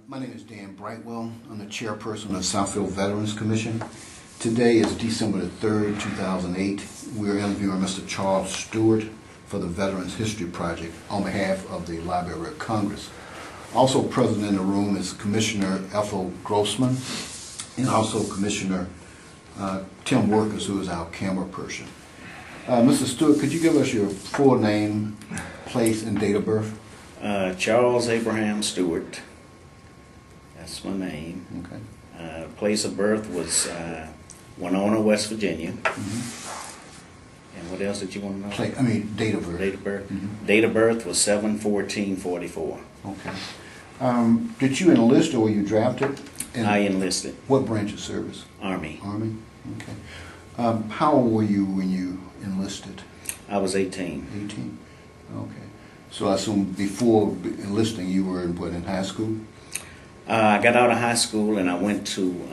My name is Dan Brightwell. I'm the chairperson of the Southfield Veterans Commission. Today is December the 3rd, 2008. We're interviewing Mr. Charles Steward for the Veterans History Project on behalf of the Library of Congress. Also present in the room is Commissioner Ethel Grossman and also Commissioner Tim Workers, who is our camera person. Mr. Stewart, could you give us your full name, place, and date of birth? Charles Abraham Stewart. That's my name. Okay. Place of birth was Winona, West Virginia. And what else did you want to know? Date of birth. Date of birth. Date of birth was 7/14/44. Okay. Did you enlist or were you drafted? I enlisted. What branch of service? Army. Army. Okay. How old were you when you enlisted? I was 18. 18. Okay. So I assume before enlisting you were in high school? I got out of high school and I went to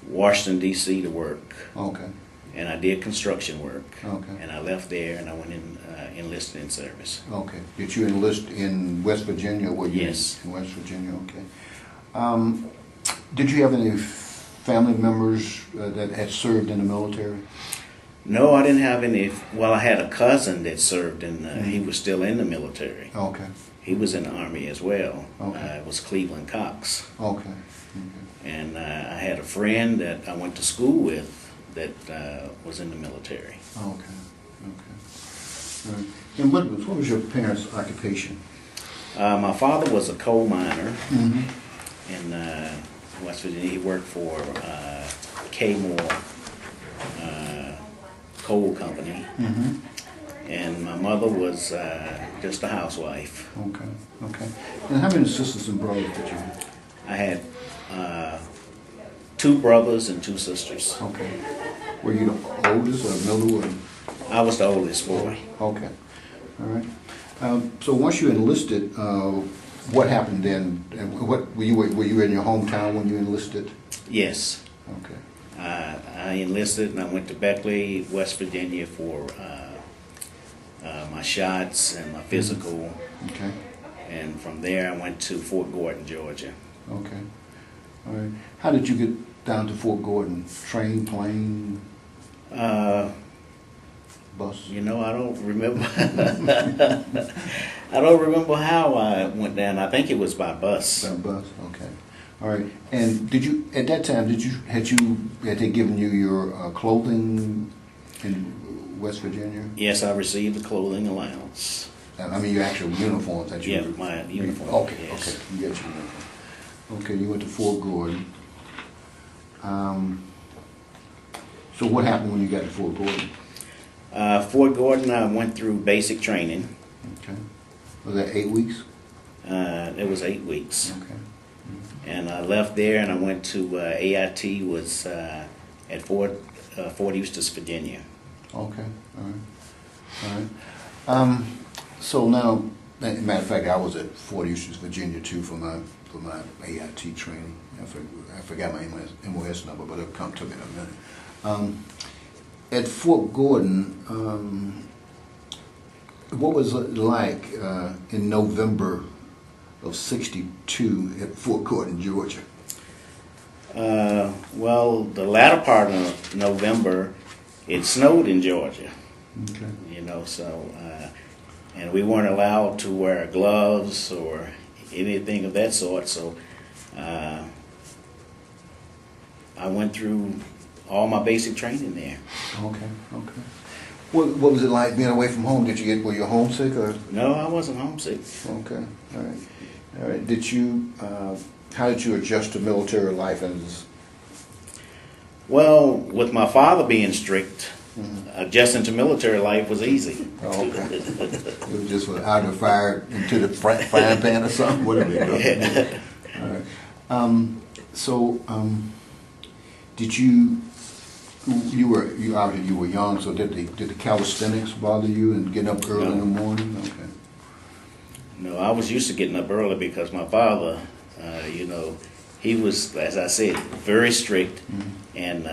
Washington, D.C. to work. Okay. And I did construction work. Okay. And I left there and I went in, enlisted in service. Okay. Did you enlist in West Virginia? Or were you Yes. In West Virginia, okay. Did you have any family members that had served in the military? No, I didn't have any. Well, I had a cousin that served he was still in the military. Okay. He was in the Army as well. Okay. It was Cleveland Cox. Okay. Okay. And I had a friend that I went to school with that was in the military. Okay. Okay. All right. And what was your parents' occupation? My father was a coal miner in West Virginia. He worked for Kmore Coal Company. And my mother was just a housewife. Okay. Okay. And how many sisters and brothers did you have? I had 2 brothers and 2 sisters. Okay. Were you the oldest or middle? Or? I was the oldest boy. Okay. All right. So once you enlisted, what happened then? What were you in your hometown when you enlisted? Yes. Okay. I enlisted and I went to Beckley, West Virginia for my shots and my physical. Okay. And from there I went to Fort Gordon, Georgia. Okay. All right. How did you get down to Fort Gordon? Train, plane, bus? You know, I don't remember. I don't remember how I went down. I think it was by bus. By bus. Okay. All right. And did you at that time had they given you your clothing in West Virginia? Yes, I received the clothing allowance. I mean your actual uniforms that you. Yeah, my uniform. Okay. Yes. Okay. You got your uniform. Okay. You went to Fort Gordon. So what happened when you got to Fort Gordon? Fort Gordon, I went through basic training. Okay. Was that 8 weeks? It was 8 weeks. Okay. And I left there and I went to AIT, was at Fort Eustis, Virginia. Okay. All right. All right. So now, matter of fact, I was at Fort Eustis, Virginia too for my AIT training. I forgot my MOS number, but it'll come to me in a minute. At Fort Gordon, what was it like in November of '62 at Fort Gordon, Georgia? Well, the latter part of November, it snowed in Georgia. Okay. You know, so and we weren't allowed to wear gloves or anything of that sort. So I went through all my basic training there. Okay. Okay. What was it like being away from home? Were you homesick or? No, I wasn't homesick. Okay. All right. All right. How did you adjust to military life? Well, with my father being strict, adjusting to military life was easy. Oh, okay. It was just out of the fire into the frying pan or something. Whatever you do. Yeah. All right. So, did you? You obviously you were young. So did the calisthenics bother you and getting up early in the morning? Okay. No, I was used to getting up early because my father, you know, he was, as I said, very strict, and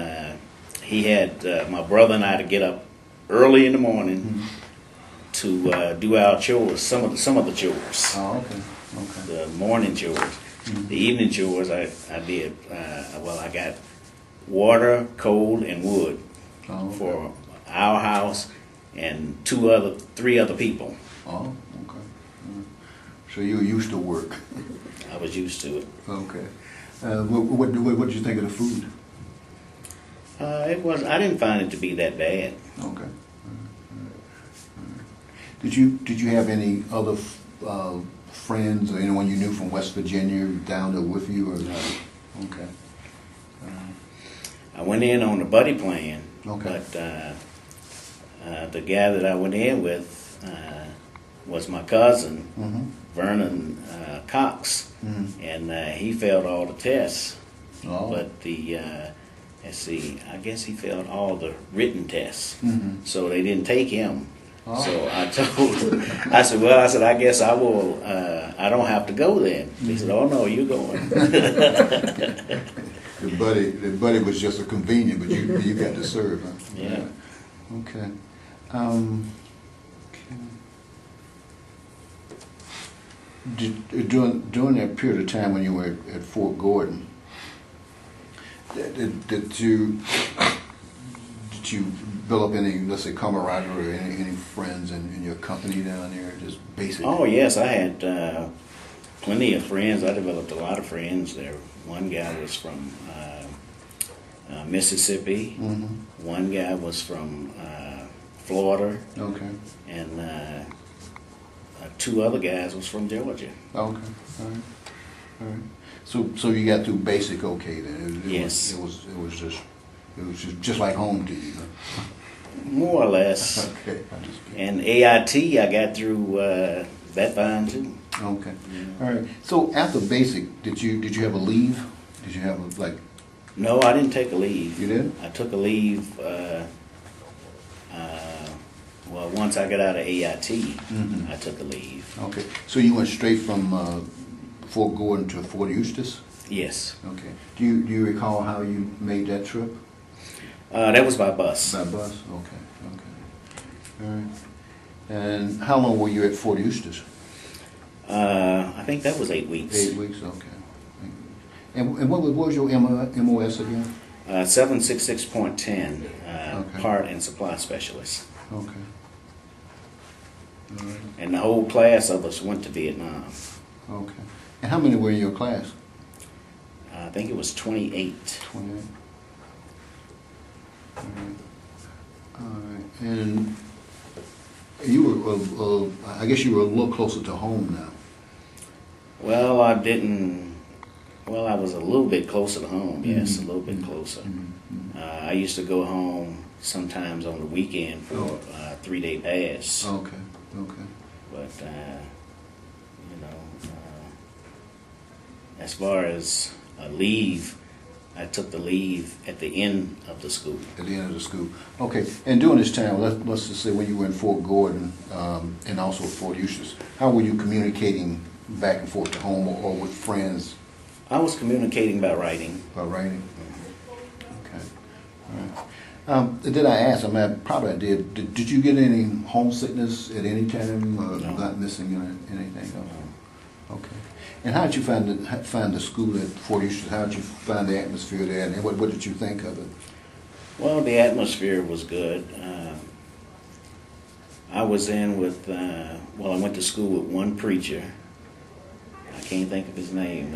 he had my brother and I to get up early in the morning to do our chores, some of the chores. Oh, okay. Okay. The morning chores. The evening chores I did. Well, I got water, coal, and wood for our house and three other people. Oh, okay. So you were used to work. I was used to it. Okay. What did you think of the food? I didn't find it to be that bad. Okay. Did you have any other friends or anyone you knew from West Virginia down there with you? Or no? Okay. I went in on the buddy plan, Okay. but the guy that I went in with was my cousin, Vernon Cox, and he failed all the tests. Oh. But let's see, I guess he failed all the written tests, so they didn't take him. Oh. So I said, I guess I will. I don't have to go then. He said, oh no, you're going. The buddy was just a convenient, but you got to serve, huh? Yeah. Okay. During that period of time when you were at Fort Gordon, did you build up any, let's say, camaraderie or any friends in your company down there? Just basic. Oh yes, I had plenty of friends. I developed a lot of friends there. One guy was from Mississippi. One guy was from Florida. Okay. And two other guys was from Georgia. Okay. All right. All right. So you got through basic okay then? Yes. It was just like home to you. Huh? More or less. Okay. And AIT, I got through that fine too. Okay. All right. So after basic, did you have a leave? Did you have like? No, I didn't take a leave. You did? I took a leave. Well, once I got out of AIT, I took a leave. Okay. So you went straight from Fort Gordon to Fort Eustis? Yes. Okay. Do you recall how you made that trip? That was by bus. By bus? Okay. Okay. All right. And how long were you at Fort Eustis? I think that was 8 weeks. 8 weeks, okay. And what was your MOS again? 766.10, Okay. part and supply specialist. Okay. All right. And the whole class of us went to Vietnam. Okay. And how many were in your class? I think it was 28. 28. All right. All right. And you were, I guess you were a little closer to home now. Well, I was a little bit closer to home, yes, a little bit closer. I used to go home sometimes on the weekend for a 3-day pass. Okay, okay. But, as far as a leave, I took the leave at the end of the school. At the end of the school. Okay, and during this time, let's just say when you were in Fort Gordon and also Fort Eustis, how were you communicating back and forth to home or with friends? I was communicating by writing. By writing? Okay. All right. Did I ask? I mean, I did. Did you get any homesickness at any time? No. Not missing anything? No. Okay. And how did you find the school at Fort Eustis? How did you find the atmosphere there, and what did you think of it? Well, the atmosphere was good. I was in with, I went to school with one preacher. I can't think of his name.